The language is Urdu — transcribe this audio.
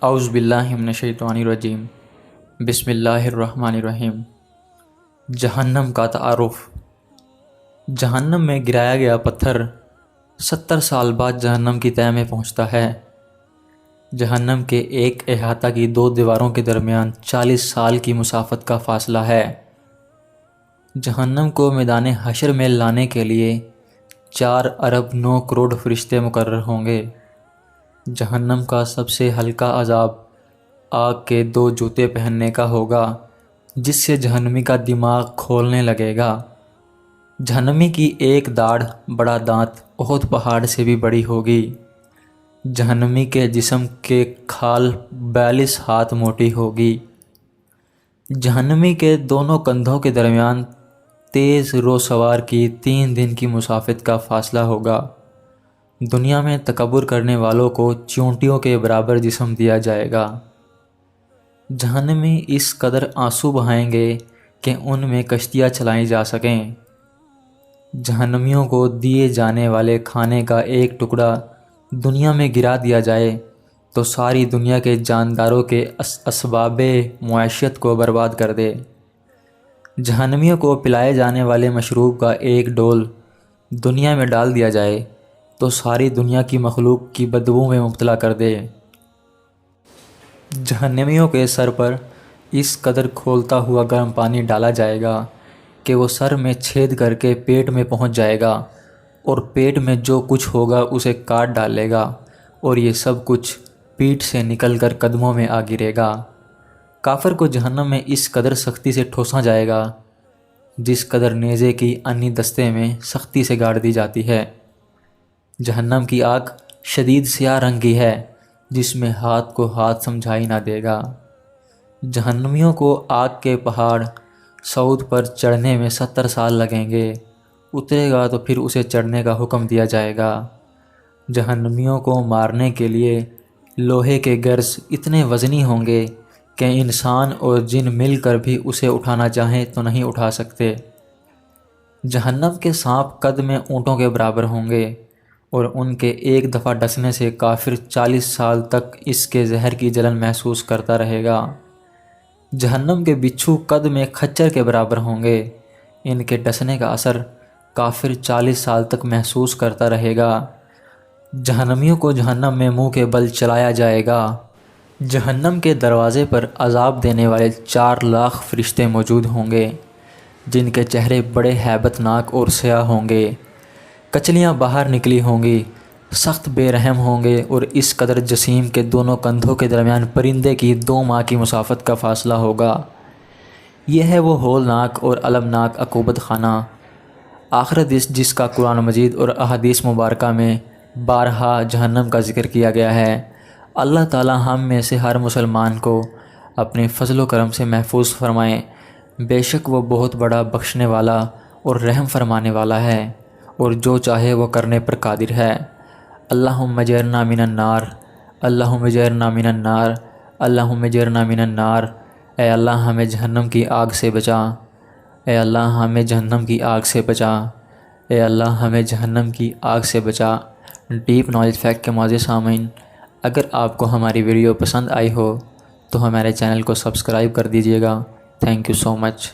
اعوذ باللہ من الشیطان الرجیم۔ بسم اللہ الرحمن الرحیم۔ جہنم کا تعارف۔ جہنم میں گرایا گیا پتھر 70 سال بعد جہنم کی تہہ میں پہنچتا ہے۔ جہنم کے ایک احاطہ کی 2 دیواروں کے درمیان 40 سال کی مسافت کا فاصلہ ہے۔ جہنم کو میدان حشر میں لانے کے لیے 4 ارب 9 کروڑ فرشتے مقرر ہوں گے۔ جہنم کا سب سے ہلکا عذاب آگ کے 2 جوتے پہننے کا ہوگا، جس سے جہنمی کا دماغ کھولنے لگے گا۔ جہنمی کی ایک داڑھ بڑا دانت احد پہاڑ سے بھی بڑی ہوگی۔ جہنمی کے جسم کے کھال 42 ہاتھ موٹی ہوگی۔ جہنمی کے دونوں کندھوں کے درمیان تیز رو سوار کی 3 دن کی مسافت کا فاصلہ ہوگا۔ دنیا میں تکبر کرنے والوں کو چیونٹیوں کے برابر جسم دیا جائے گا۔ جہنمی اس قدر آنسو بہائیں گے کہ ان میں کشتیاں چلائی جا سکیں۔ جہنمیوں کو دیے جانے والے کھانے کا ایک ٹکڑا دنیا میں گرا دیا جائے تو ساری دنیا کے جانداروں کے اسباب معیشت کو برباد کر دے۔ جہنمیوں کو پلائے جانے والے مشروب کا ایک ڈول دنیا میں ڈال دیا جائے تو ساری دنیا کی مخلوق کی بدبو میں مبتلا کر دے۔ جہنمیوں کے سر پر اس قدر کھولتا ہوا گرم پانی ڈالا جائے گا کہ وہ سر میں چھید کر کے پیٹ میں پہنچ جائے گا، اور پیٹ میں جو کچھ ہوگا اسے کاٹ ڈالے گا، اور یہ سب کچھ پیٹھ سے نکل کر قدموں میں آ گرے گا۔ کافر کو جہنم میں اس قدر سختی سے ٹھوسا جائے گا جس قدر نیزے کی انی دستے میں سختی سے گاڑ دی جاتی ہے۔ جہنم کی آگ شدید سیاہ رنگ کی ہے، جس میں ہاتھ کو ہاتھ سمجھائی نہ دے گا۔ جہنمیوں کو آگ کے پہاڑ صعود پر چڑھنے میں 70 سال لگیں گے، اترے گا تو پھر اسے چڑھنے کا حکم دیا جائے گا۔ جہنمیوں کو مارنے کے لیے لوہے کے گرز اتنے وزنی ہوں گے کہ انسان اور جن مل کر بھی اسے اٹھانا چاہیں تو نہیں اٹھا سکتے۔ جہنم کے سانپ قد میں اونٹوں کے برابر ہوں گے، اور ان کے ایک دفعہ ڈسنے سے کافر 40 سال تک اس کے زہر کی جلن محسوس کرتا رہے گا۔ جہنم کے بچھو قد میں کھچر کے برابر ہوں گے، ان کے ڈسنے کا اثر کافر 40 سال تک محسوس کرتا رہے گا۔ جہنمیوں کو جہنم میں منہ کے بل چلایا جائے گا۔ جہنم کے دروازے پر عذاب دینے والے 4 لاکھ فرشتے موجود ہوں گے، جن کے چہرے بڑے ہیبت ناک اور سیاہ ہوں گے۔ کچلیاں باہر نکلی ہوں گی، سخت بے رحم ہوں گے، اور اس قدر جسیم کے دونوں کندھوں کے درمیان پرندے کی 2 ماہ کی مسافت کا فاصلہ ہوگا۔ یہ ہے وہ ہولناک اور المناک عقوبت خانہ آخرت، جس کا قرآن مجید اور احادیث مبارکہ میں بارہا جہنم کا ذکر کیا گیا ہے۔ اللہ تعالی ہم میں سے ہر مسلمان کو اپنے فضل و کرم سے محفوظ فرمائے۔ بے شک وہ بہت بڑا بخشنے والا اور رحم فرمانے والا ہے، اور جو چاہے وہ کرنے پر قادر ہے۔ اللہم اجرنا من النار، اللہم اجرنا من النار، اللہم اجرنا من النار۔ اے اللہ ہمیں جہنم کی آگ سے بچا، اے اللہ ہمیں جہنم کی آگ سے بچا، اے اللہ ہمیں جہنم کی آگ سے بچا۔ ڈیپ نالج فیکٹ کے معزز سامعین، اگر آپ کو ہماری ویڈیو پسند آئی ہو تو ہمارے چینل کو سبسکرائب کر دیجیے گا۔ Thank you so much.